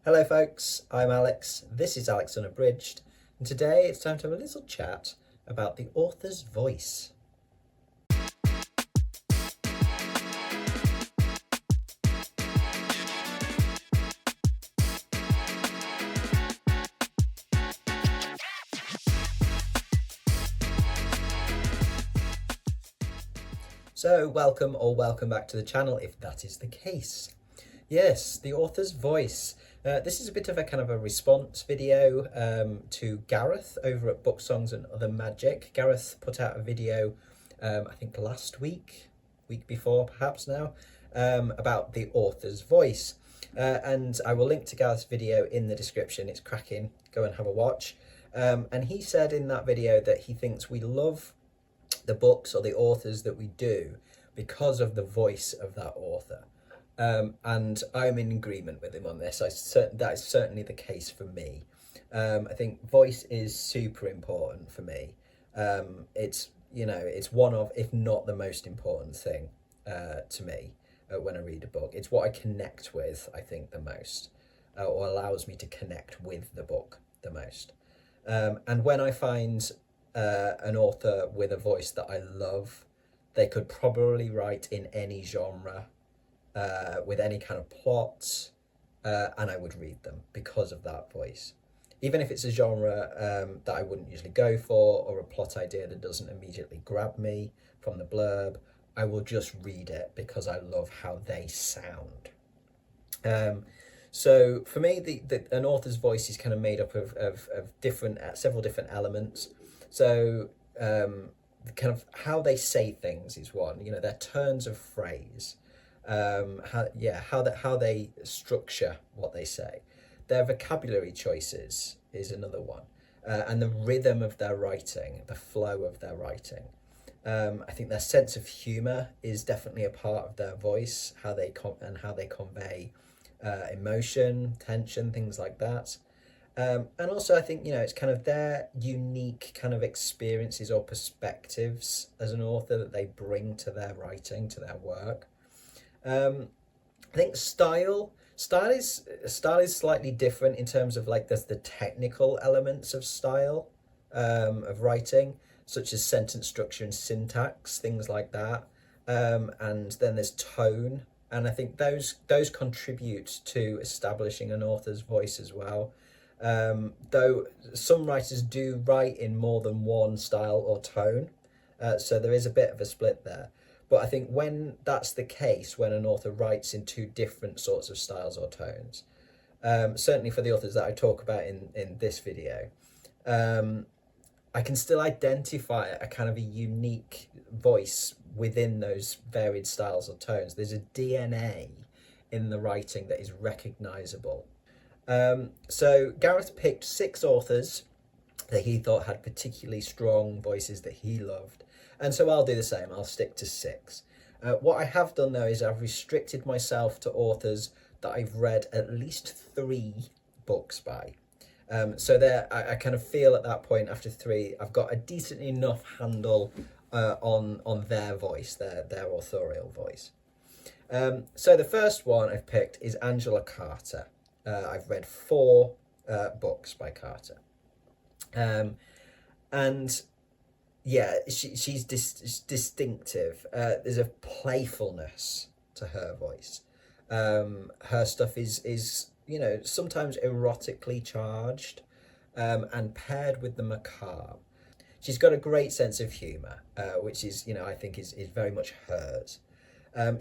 Hello folks, I'm Alex, this is Alex Unabridged, and today it's time to have a little chat about the author's voice. So welcome back to the channel if that is the case. Yes, the author's voice. This is a bit of a kind of a response video to Gareth over at Book Songs and Other Magic. Gareth put out a video, I think last week before perhaps now, about the author's voice. And I will link to Gareth's video in the description. It's cracking, go and have a watch. And he said in that video that he thinks we love the books or the authors that we do because of the voice of that author. And I'm in agreement with him on this. That is certainly the case for me. I think voice is super important for me. It's one of, if not the most important thing to me when I read a book. It's what I connect with, I think, the most, or allows me to connect with the book the most. And when I find an author with a voice that I love, they could probably write in any genre, with any kind of plot, and I would read them because of that voice. Even if it's a genre that I wouldn't usually go for, or a plot idea that doesn't immediately grab me from the blurb, I will just read it because I love how they sound. So for me, an author's voice is kind of made up of several different elements. So kind of how they say things is one, their turns of phrase, how they structure what they say. Their vocabulary choices is another one, and the rhythm of their writing, the flow of their writing. I think their sense of humour is definitely a part of their voice, how they convey emotion, tension, things like that. And also I think, it's kind of their unique kind of experiences or perspectives as an author that they bring to their writing, to their work. I think style is slightly different in terms of like there's the technical elements of style, of writing, such as sentence structure and syntax, things like that. And then there's tone, and I think those contribute to establishing an author's voice as well. Though some writers do write in more than one style or tone, so there is a bit of a split there. But I think when that's the case, when an author writes in two different sorts of styles or tones, certainly for the authors that I talk about in this video, I can still identify a kind of a unique voice within those varied styles or tones. There's a DNA in the writing that is recognisable. So Gareth picked 6 authors that he thought had particularly strong voices that he loved. And so I'll do the same, I'll stick to 6. What I have done though is I've restricted myself to authors that I've read at least 3 books by. So there, I kind of feel at that point after 3, I've got a decent enough handle on their voice, their authorial voice. So the first one I've picked is Angela Carter. I've read 4 books by Carter. And yeah, she's distinctive. There's a playfulness to her voice. Her stuff is sometimes erotically charged, and paired with the macabre. She's got a great sense of humour, which is, I think is very much hers.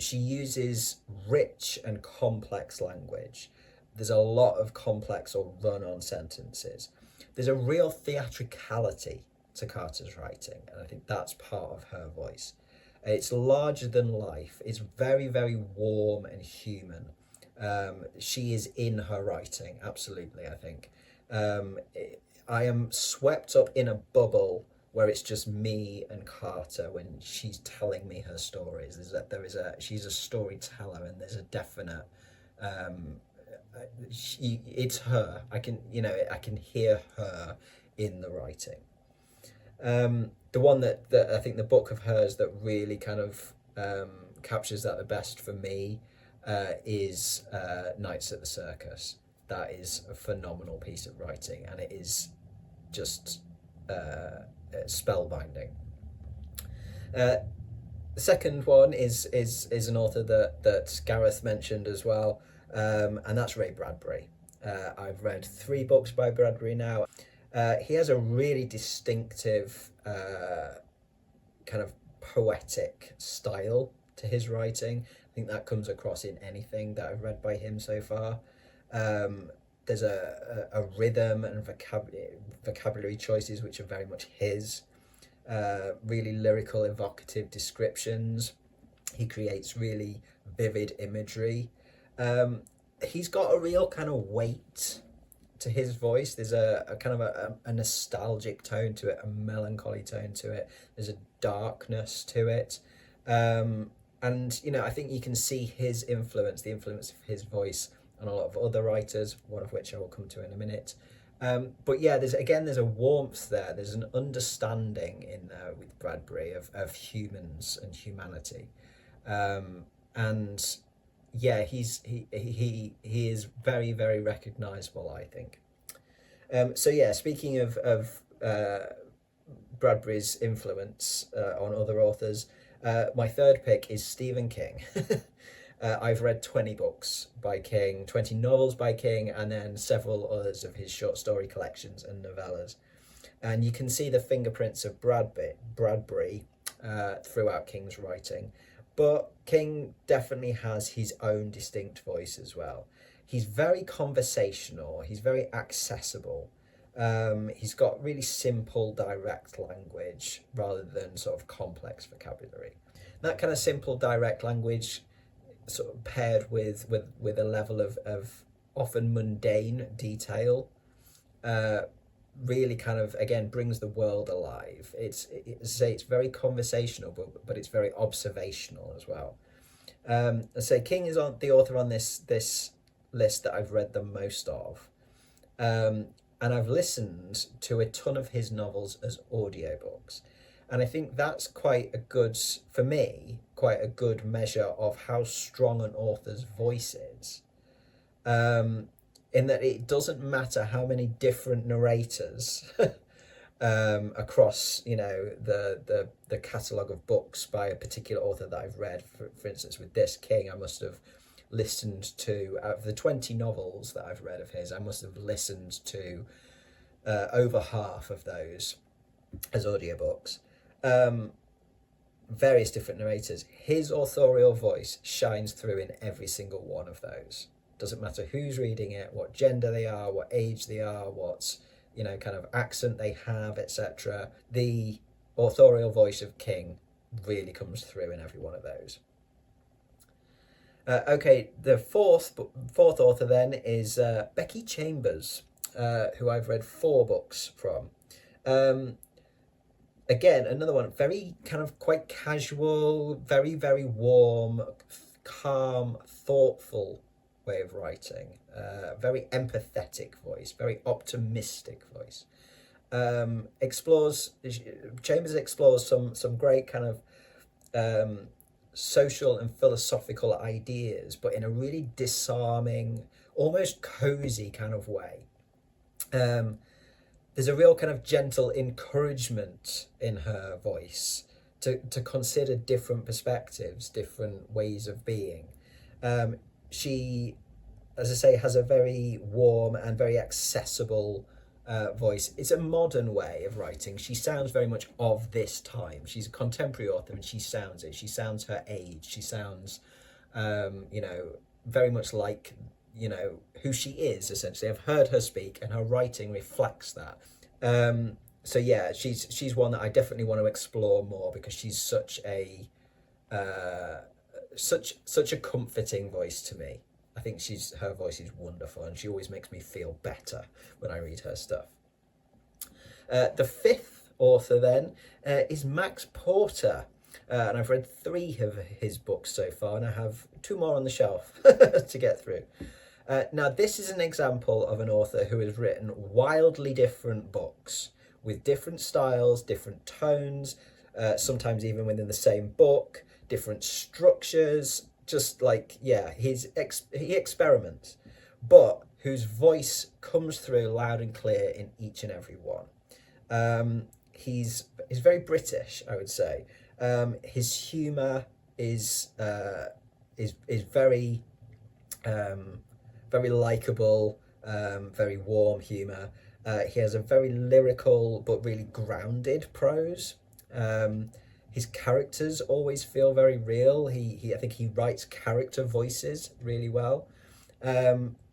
She uses rich and complex language. There's a lot of complex or run-on sentences. There's a real theatricality to Carter's writing, and I think that's part of her voice. It's larger than life. It's very, very warm and human. She is in her writing, absolutely, I think. I am swept up in a bubble where it's just me and Carter when she's telling me her stories. She's a storyteller, and there's a definite it's her. I can hear her in the writing. The one that I think the book of hers that really kind of captures that the best for me is Nights at the Circus. that is a phenomenal piece of writing, and it is just spellbinding. The second one is an author that Gareth mentioned as well, and that's Ray Bradbury. I've read 3 books by Bradbury now. He has a really distinctive kind of poetic style to his writing. I think that comes across in anything that I've read by him so far. There's a rhythm and vocabulary choices which are very much his. Really lyrical, evocative descriptions. He creates really vivid imagery. He's got a real kind of weight to his voice. There's a kind of a nostalgic tone to it, a melancholy tone to it. There's a darkness to it. And, I think you can see his influence, the influence of his voice on a lot of other writers, one of which I will come to in a minute. But yeah, there's a warmth there. There's an understanding in there with Bradbury of humans and humanity, and yeah, he is very, very recognisable, I think. So yeah, speaking of Bradbury's influence on other authors, my third pick is Stephen King. I've read 20 books by King, 20 novels by King, and then several others of his short story collections and novellas. And you can see the fingerprints of Bradbury throughout King's writing. But King definitely has his own distinct voice as well. He's very conversational, he's very accessible. He's got really simple, direct language rather than sort of complex vocabulary. That kind of simple, direct language sort of paired with a level of often mundane detail really kind of, again, brings the world alive. It's very conversational, but it's very observational as well. So King is the author on this list that I've read the most of, and I've listened to a ton of his novels as audiobooks. And I think that's quite a good measure of how strong an author's voice is. In that it doesn't matter how many different narrators across, the catalogue of books by a particular author that I've read. For instance, with this King, I must have listened to, out of the 20 novels that I've read of his, I must have listened to over half of those as audiobooks. Various different narrators. His authorial voice shines through in every single one of those. Doesn't matter who's reading it, what gender they are, what age they are, what kind of accent they have, etc. The authorial voice of King really comes through in every one of those. Okay, the fourth author then is Becky Chambers, who I've read 4 books from. Again, another one, very kind of quite casual, very, very warm, calm, thoughtful way of writing. Very empathetic voice, very optimistic voice. Chambers explores some great kind of social and philosophical ideas, but in a really disarming, almost cozy kind of way. There's a real kind of gentle encouragement in her voice to consider different perspectives, different ways of being. She, as I say, has a very warm and very accessible voice. It's a modern way of writing. She sounds very much of this time. She's a contemporary author and she sounds it. She sounds her age. She sounds, very much like, who she is, essentially. I've heard her speak and her writing reflects that. So yeah, she's one that I definitely want to explore more because she's such a comforting voice to me. I think her voice is wonderful and she always makes me feel better when I read her stuff. The 5th author then is Max Porter. And I've read 3 of his books so far and I have 2 more on the shelf to get through. Now, this is an example of an author who has written wildly different books with different styles, different tones, sometimes even within the same book, different structures, just like, yeah, he experiments, but whose voice comes through loud and clear in each and every one. He's very British, I would say. His humour is very very likable, very warm humour. He has a very lyrical but really grounded prose. His characters always feel very real. I think he writes character voices really well.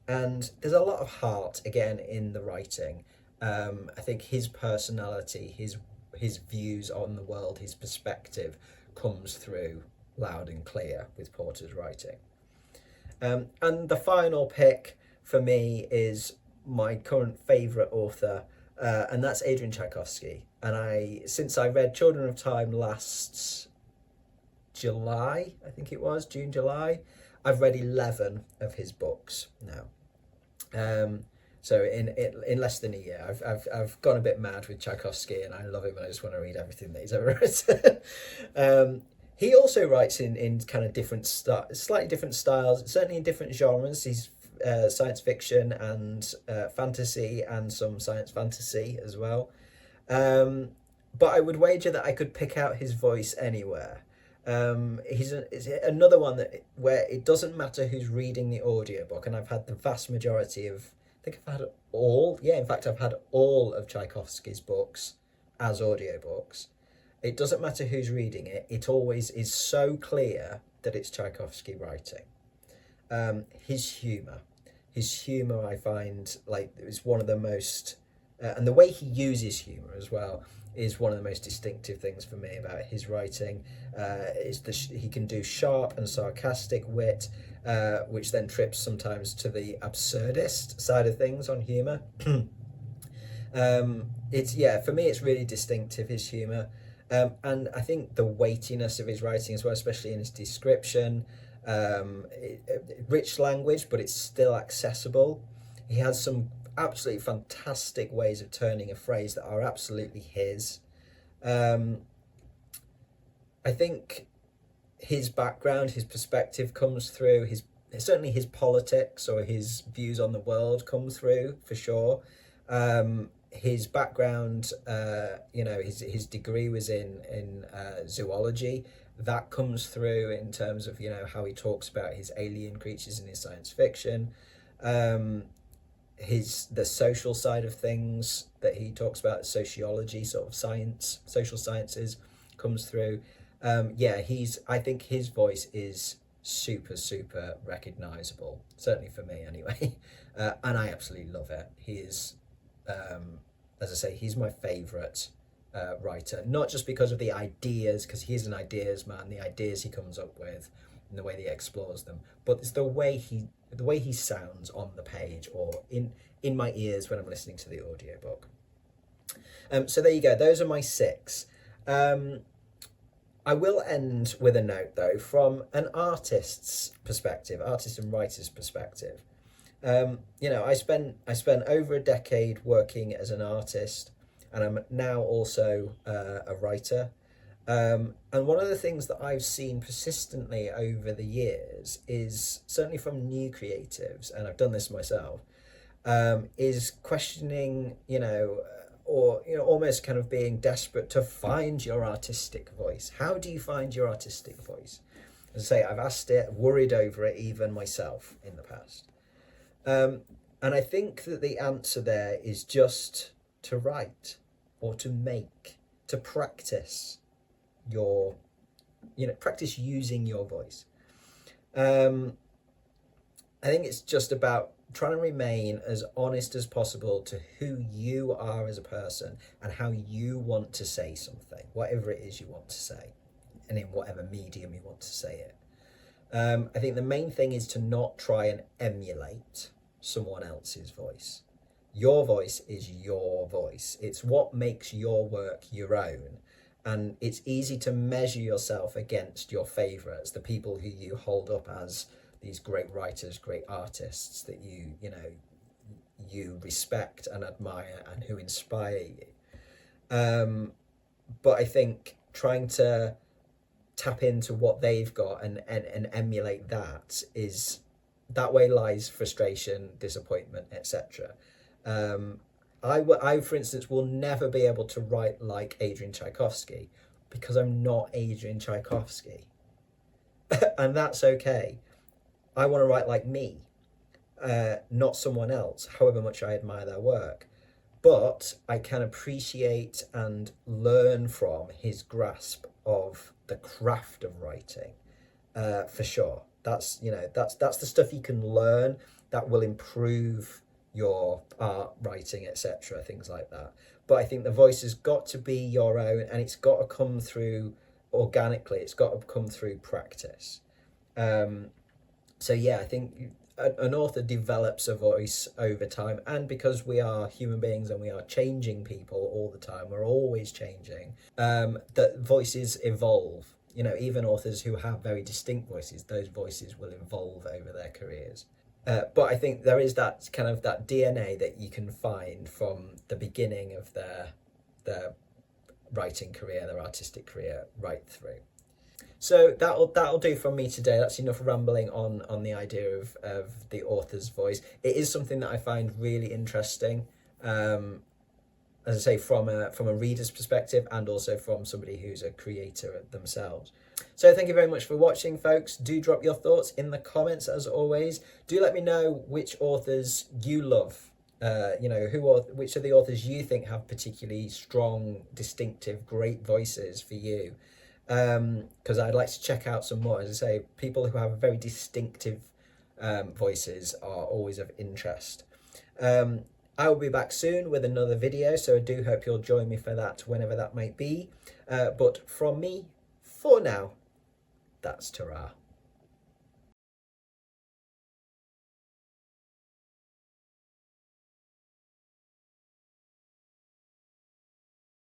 And there's a lot of heart again in the writing. I think his personality, his views on the world, his perspective comes through loud and clear with Porter's writing. And the final pick for me is my current favourite author, and that's Adrian Tchaikovsky. And since I read Children of Time last July, I think it was, June, July, I've read 11 of his books now. So in less than a year, I've gone a bit mad with Tchaikovsky, and I love him, and I just want to read everything that he's ever written. He also writes in kind of slightly different styles, certainly in different genres. He's science fiction and fantasy, and some science fantasy as well. But I would wager that I could pick out his voice anywhere. He's another one where it doesn't matter who's reading the audiobook, and I've had the vast majority of, I think I've had I've had all of Tchaikovsky's books as audiobooks. It doesn't matter who's reading it, it always is so clear that it's Tchaikovsky writing. His humour I find like is one of the most, and the way he uses humour as well is one of the most distinctive things for me about his writing. He can do sharp and sarcastic wit, which then trips sometimes to the absurdist side of things on humour. For me it's really distinctive, his humour. And I think the weightiness of his writing as well, especially in his description, rich language, but it's still accessible. He has some absolutely fantastic ways of turning a phrase that are absolutely his. I think his background, his perspective comes through. Certainly his politics or his views on the world come through for sure. His background, his degree was in zoology. That comes through in terms of how he talks about his alien creatures in his science fiction. The social side of things that he talks about, sociology, sort of science, social sciences, comes through. I think his voice is super recognizable, certainly for me anyway. And I absolutely love it. He is, as I say, he's my favorite writer, not just because of the ideas, because he's an ideas man, the ideas he comes up with and the way he explores them, but it's the way he sounds on the page or in my ears when I'm listening to the audiobook. So there you go, those are my 6. I will end with a note though, from an artist and writer's perspective. I spent over a decade working as an artist, and I'm now also a writer. And one of the things that I've seen persistently over the years is, certainly from new creatives, and I've done this myself, is questioning, almost kind of being desperate to find your artistic voice. How do you find your artistic voice? As I say, I've asked it, worried over it even myself in the past. And I think that the answer there is just to write or to make, to practice practice using your voice. I think it's just about trying to remain as honest as possible to who you are as a person and how you want to say something, whatever it is you want to say, and in whatever medium you want to say it. I think the main thing is to not try and emulate someone else's voice. Your voice is your voice. It's what makes your work your own. And it's easy to measure yourself against your favourites, the people who you hold up as these great writers, great artists that you respect and admire and who inspire you. But I think trying to tap into what they've got and emulate that is that way lies frustration, disappointment, etc. I, for instance, will never be able to write like Adrian Tchaikovsky because I'm not Adrian Tchaikovsky. And that's okay. I want to write like me, not someone else, however much I admire their work. But I can appreciate and learn from his grasp of the craft of writing, for sure. That's, you know, that's the stuff you can learn that will improve your art, writing, etc., things like that. But I think the voice has got to be your own, and it's got to come through organically. It's got to come through practice. So yeah, I think an author develops a voice over time, and because we are human beings and we are changing people all the time, we're always changing, that voices evolve. You know, even authors who have very distinct voices, those voices will evolve over their careers. But I think there is that kind of that DNA that you can find from the beginning of their writing career, their artistic career, right through. So that'll do from me today. That's enough rambling on the idea of the author's voice. It is something that I find really interesting, as I say, from a reader's perspective, and also from somebody who's a creator themselves. So thank you very much for watching, folks. Do drop your thoughts in the comments, as always. Do let me know which authors you love. You know, which of the authors you think have particularly strong, distinctive, great voices for you. Because I'd like to check out some more. As I say, people who have very distinctive voices are always of interest. I will be back soon with another video, so I do hope you'll join me for that whenever that might be. But from me, for now, that's ta-ra.